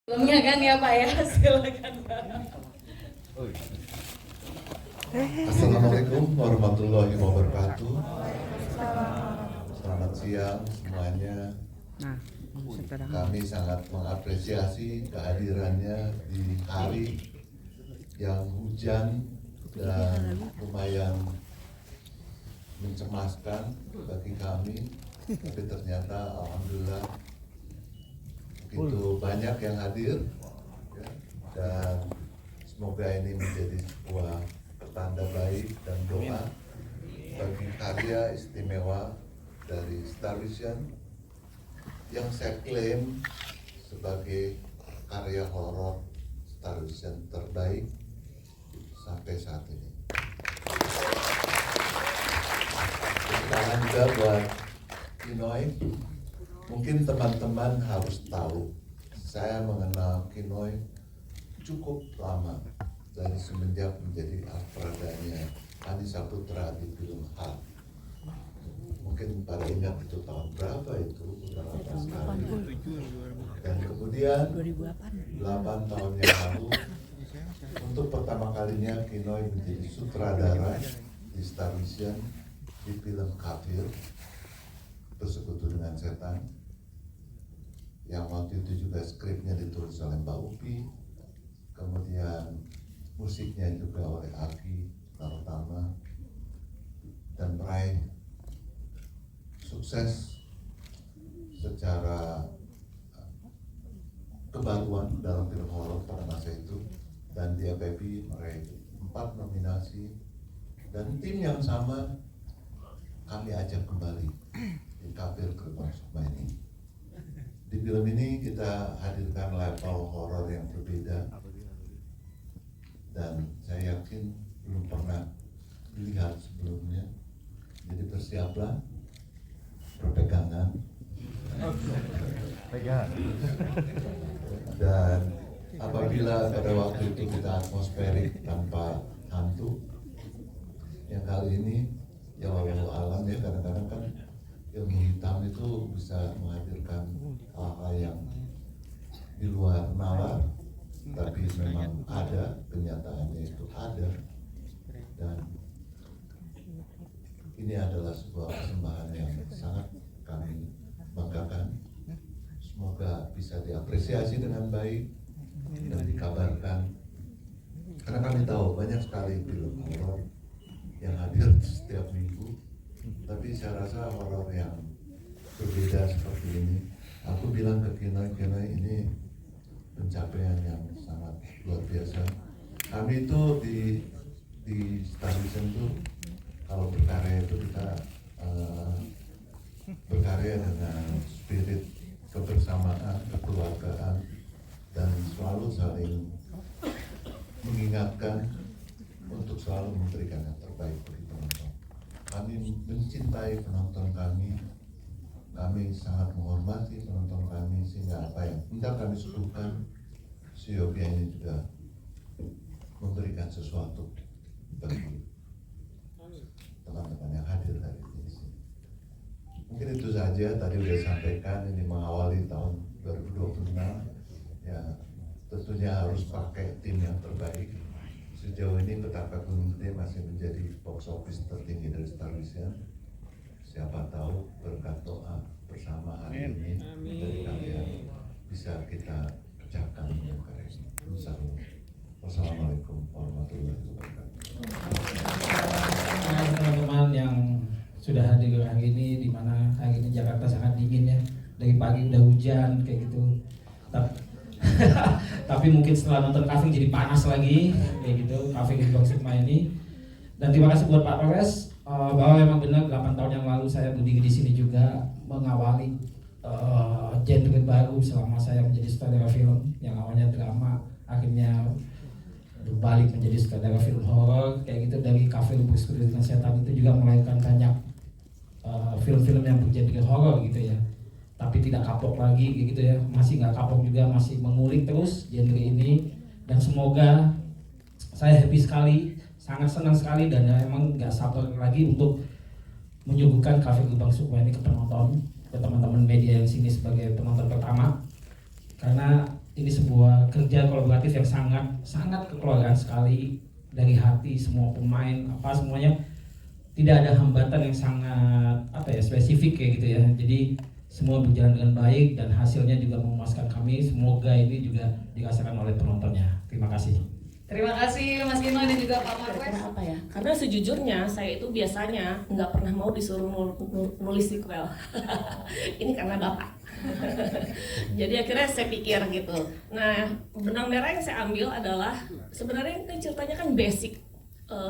Belumnya kan ya Pak ya, silakan Pak. Assalamualaikum warahmatullahi wabarakatuh. Selamat siang semuanya. Kami sangat mengapresiasi kehadirannya di hari yang hujan dan lumayan mencemaskan bagi kami. Tapi ternyata alhamdulillah begitu banyak yang hadir ya, dan semoga ini menjadi sebuah pertanda baik dan doa bagi karya istimewa dari Star Vision yang saya klaim sebagai karya horor Star Vision terbaik sampai saat ini. Sekarang juga buat Kinoy, mungkin teman-teman harus tahu, saya mengenal Kinoy cukup lama dari semenjak menjadi Alfradanya Anissa Putra di film Hal. Mungkin pada ingat itu tahun berapa itu, berapa sekali. Dan kemudian 8 tahun yang lalu, untuk pertama kalinya Kinoy menjadi sutradara di Star Vision di film Kafir, Bersekutu dengan Setan, yang waktu itu juga skripnya ditulis oleh Mbak Upi, kemudian musiknya juga oleh Aki Tarotama, dan meraih sukses secara kebaruan dalam film horor pada masa itu, dan dia Baby meraih 4 nominasi, dan tim yang sama kami ajak kembali di Kafir Gerbang Sukma ini. Di film ini kita hadirkan level horor yang berbeda, dan saya yakin belum pernah dilihat sebelumnya. Jadi bersiaplah, berpegangan, dan apabila pada waktu itu kita atmosferik tanpa hantu, yang kali ini ya walau alam ya, kadang-kadang kan ilmu hitam itu bisa menghadirkan hal-hal yang di luar nalar, tapi memang ada, kenyataannya itu ada, dan ini adalah sebuah persembahan yang sangat kami banggakan. Semoga bisa diapresiasi dengan baik dan dikabarkan, karena kami tahu banyak sekali film horor yang hadir setiap minggu, tapi saya rasa horor yang berbeda seperti ini, aku bilang ke Kinoy ini pencapaian yang sangat luar biasa. Kami itu di Star Vision itu kalau berkarya itu kita berkarya dengan spirit kebersamaan, kekeluargaan, dan selalu saling mengingatkan untuk selalu memberikan yang terbaik bagi penonton. Kami mencintai penonton kami sangat menghormati penonton kami, sehingga apa yang hendak kami suguhkan, seyogianya juga memberikan sesuatu bagi teman-teman yang hadir hari ini di sini. Mungkin itu saja, tadi sudah sampaikan, ini mengawali tahun 2026, ya tentunya harus pakai tim yang terbaik. Sejauh ini Petaka Gunung Gede masih menjadi box office tertinggi dari Star Vision. Siapa tahu berkat doa bersama hari ini dari kalian bisa kita pecahkan yang karya ini. Insyaallah. Wassalamualaikum warahmatullahi wabarakatuh. Teman-teman yang sudah hadir hari ini, di mana hari ini Jakarta sangat dingin ya, dari pagi udah hujan kayak gitu. Tapi mungkin setelah nonton Kafir jadi panas lagi kayak gitu, Kafir Gerbang Sukma ini. Dan terima kasih buat Pak Polres, bahwa memang benar 8 tahun yang lalu saya berdiri di sini juga mengawali genre baru selama saya menjadi sutradara film yang awalnya drama, akhirnya berbalik menjadi sutradara film horor kayak gitu. Dari Kafir Bersekutu dengan Setan itu juga melahirkan banyak film-film yang bergenre horor gitu ya, tapi tidak kapok lagi gitu ya, masih nggak kapok juga, masih mengulik terus genre ini. Dan semoga, saya happy sekali, sangat senang sekali, dan emang nggak sabar lagi untuk menyuguhkan Kafir Gerbang Sukma ini ke penonton, ke teman-teman media yang sini sebagai penonton pertama, karena ini sebuah kerja kolaboratif yang sangat kekeluargaan sekali, dari hati semua pemain apa semuanya, tidak ada hambatan yang sangat spesifik kayak gitu ya. Jadi semua berjalan dengan baik dan hasilnya juga memuaskan kami. Semoga ini juga dirasakan oleh penontonnya. Terima kasih. Terima kasih Mas Gino dan juga Pak Marwes. Karena apa ya? Karena sejujurnya saya itu biasanya nggak pernah mau disuruh nulis sequel. Ini karena Bapak. Jadi akhirnya saya pikir gitu. Nah, benang merah yang saya ambil adalah sebenarnya ini ceritanya kan basic,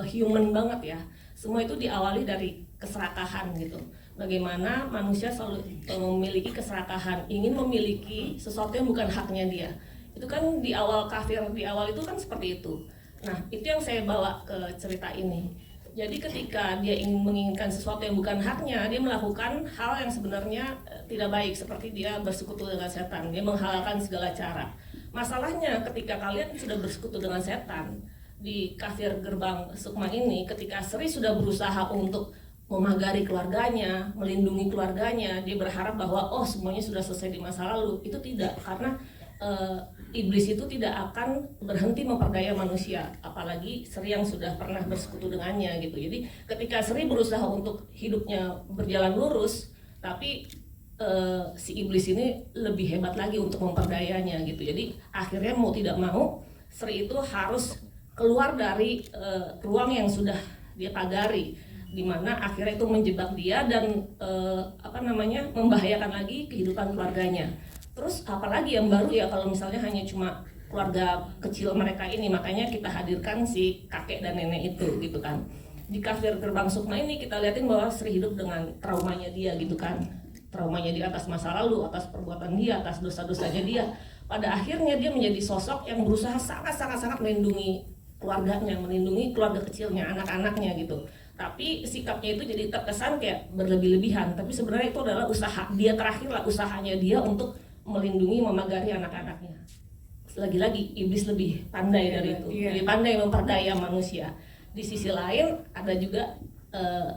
human banget ya. Semua itu diawali dari keserakahan gitu. Bagaimana manusia selalu memiliki keserakahan, ingin memiliki sesuatu yang bukan haknya dia. Itu kan di awal kafir, di awal itu kan seperti itu. Nah, itu yang saya bawa ke cerita ini. Jadi ketika dia ingin menginginkan sesuatu yang bukan haknya, dia melakukan hal yang sebenarnya tidak baik, seperti dia bersekutu dengan setan, dia menghalalkan segala cara. Masalahnya ketika kalian sudah bersekutu dengan setan, di kafir gerbang Sukma ini, ketika Sri sudah berusaha untuk memagari keluarganya, melindungi keluarganya, dia berharap bahwa semuanya sudah selesai di masa lalu. Itu tidak, karena iblis itu tidak akan berhenti memperdaya manusia, apalagi Sri yang sudah pernah bersekutu dengannya gitu. Jadi ketika Sri berusaha untuk hidupnya berjalan lurus, tapi si iblis ini lebih hebat lagi untuk memperdayanya gitu. Jadi akhirnya mau tidak mau Sri itu harus keluar dari ruang yang sudah dia pagari, di mana akhirnya itu menjebak dia dan membahayakan lagi kehidupan keluarganya. Terus apalagi yang baru ya kalau misalnya hanya cuma keluarga kecil mereka ini, makanya kita hadirkan si kakek dan nenek itu gitu kan. Di kafir gerbang Sukma ini kita lihatin bahwa Sri hidup dengan traumanya dia gitu kan. Traumanya dia atas masa lalu, atas perbuatan dia, atas dosa-dosanya dia. Pada akhirnya dia menjadi sosok yang berusaha sangat melindungi keluarganya, melindungi keluarga kecilnya, anak-anaknya gitu. Tapi sikapnya itu jadi terkesan kayak berlebih-lebihan. Tapi sebenarnya itu adalah usaha dia terakhir lah, usahanya dia untuk melindungi, memagari anak-anaknya. Lagi-lagi iblis lebih pandai dari itu, lebih pandai memperdaya manusia. Di sisi lain ada juga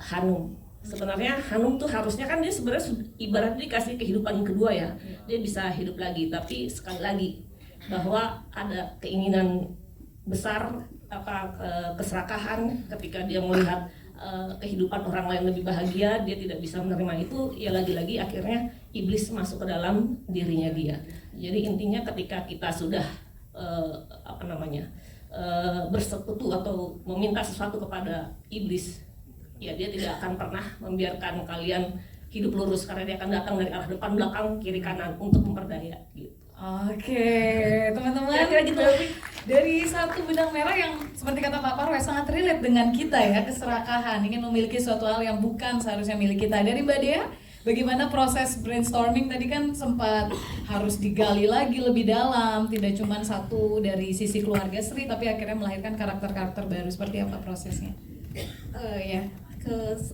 Hanum. Sebenarnya Hanum tuh harusnya kan dia sebenarnya ibaratnya dikasih kehidupan kedua ya, dia bisa hidup lagi. Tapi sekali lagi bahwa ada keinginan besar keserakahan ketika dia melihat kehidupan orang lain lebih bahagia, dia tidak bisa menerima itu, ya lagi-lagi akhirnya iblis masuk ke dalam dirinya dia. Jadi intinya ketika kita sudah bersekutu atau meminta sesuatu kepada iblis, ya dia tidak akan pernah membiarkan kalian hidup lurus, karena dia akan datang dari arah depan, belakang, kiri, kanan untuk memperdaya gitu. Oke, teman-teman, gitu. Dari satu benang merah yang seperti kata Pak Marwes sangat relate dengan kita ya, keserakahan, ingin memiliki suatu hal yang bukan seharusnya milik kita. Dari Mbak Dea, bagaimana proses brainstorming tadi kan sempat harus digali lagi lebih dalam, tidak cuma satu dari sisi keluarga Sri, tapi akhirnya melahirkan karakter-karakter baru. Seperti apa prosesnya?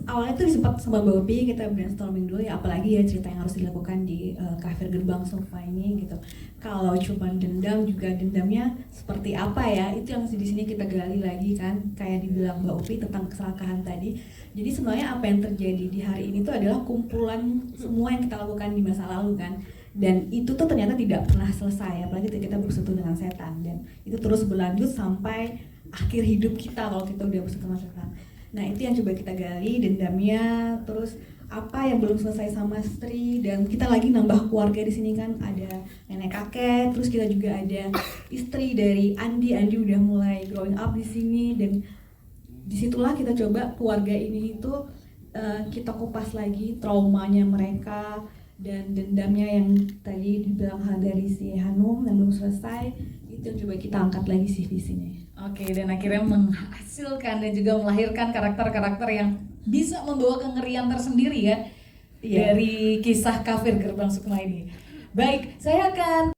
Awalnya tuh sempat sama Mbak Upi kita brainstorming dulu ya, apalagi ya cerita yang harus dilakukan di kafir gerbang Sukma ini gitu. Kalau cuma dendam juga dendamnya seperti apa ya, itu yang di sini kita gali lagi kan, kayak dibilang Mbak Upi tentang keserakahan tadi. Jadi sebenarnya apa yang terjadi di hari ini tuh adalah kumpulan semua yang kita lakukan di masa lalu kan, dan itu tuh ternyata tidak pernah selesai, apalagi kita bersatu dengan setan, dan itu terus berlanjut sampai akhir hidup kita kalau kita udah bersatu dengan setan. Nah itu yang coba kita gali, dendamnya, terus apa yang belum selesai sama Sri, dan kita lagi nambah keluarga di sini kan, ada nenek kakek, terus kita juga ada istri dari Andi udah mulai growing up di sini, dan disitulah kita coba keluarga ini itu kita kupas lagi traumanya mereka dan dendamnya yang tadi dibilang hal dari si Hanum yang belum selesai, itu yang coba kita angkat lagi sih di sini. Oke, dan akhirnya menghasilkan dan juga melahirkan karakter-karakter yang bisa membawa kengerian tersendiri ya, dari kisah kafir gerbang Sukma ini. Baik, saya akan